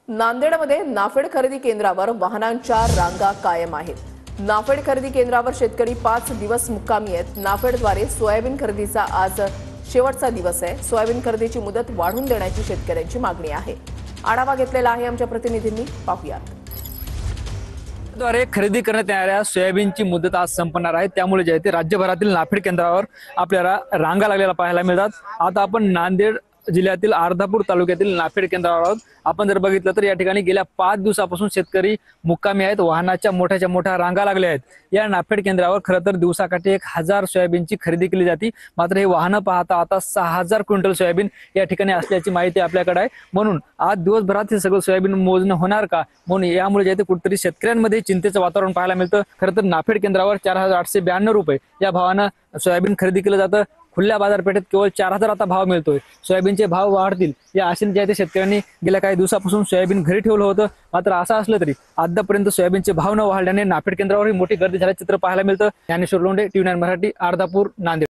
नांदेडमध्ये नाफेड खरेदी केंद्रावर वाहनांच्या रांगा कायम आहेत. नाफेड खरेदी केंद्रावर शेतकरी 5 दिवस मुक्कामी आहेत. नाफेडद्वारे सोयाबीन खरेदीचा आज शेवटचा दिवस आहे. सोयाबीन खरेदीची मुदत वाढवून देण्याची शेतकऱ्यांची मागणी आहे. आढावा घेतलेला आहे आमच्या प्रतिनिधींनी, पाहूयात. द्वारे खरेदी करण्यात येणाऱ्या सोयाबीनची मुदत आज संपणार आहे. त्यामुळे जे आहे ते राज्यभरातील नाफेड केंद्रावर आपल्याला रांगा लागलेल्या पाहायला मिळतात. आता आपण नांदेड जिल्ह्यातील अर्धापूर तालुक्यातील नाफेड केंद्रावर आहोत. आपण जर बघितलं तर या ठिकाणी गेल्या 5 दिवसापासून शेतकरी मुक्कामी आहेत. वाहनाच्या मोठ्या रांगा लागल्या आहेत. या नाफेड केंद्रावर खरं तर दिवसाकाठी 1000 सोयाबीनची खरेदी केली जाते. मात्र हे वाहनं पाहता आता 6000 क्विंटल सोयाबीन या ठिकाणी असल्याची माहिती आपल्याकडे आहे. म्हणून आज दिवसभरात हे सगळं सोयाबीन मोजणं होणार का, म्हणून यामुळे जे कुठेतरी शेतकऱ्यांमध्ये चिंतेचं वातावरण पाहायला मिळतं. खरं तर नाफेड केंद्रावर 4892 रुपये या भावानं सोयाबीन खरेदी केलं जातं. खुल्या बाजारपेठेत केवळ 4000 आता भाव मिळतोय. सोयाबीनचे भाव वाढतील या आशेने जे आहे ते शेतकऱ्यांनी गेल्या काही दिवसापासून सोयाबीन घरी ठेवलं होतं. मात्र असं असलं तरी आतापर्यंत सोयाबीनचे भाव न वाढल्याने नाफेड केंद्रावरही मोठी गर्दी झाल्याचं चित्र पाहायला मिळतं. ज्ञानेश्वर लोंढे, TV9 मराठी, अर्धापूर, नांदेड.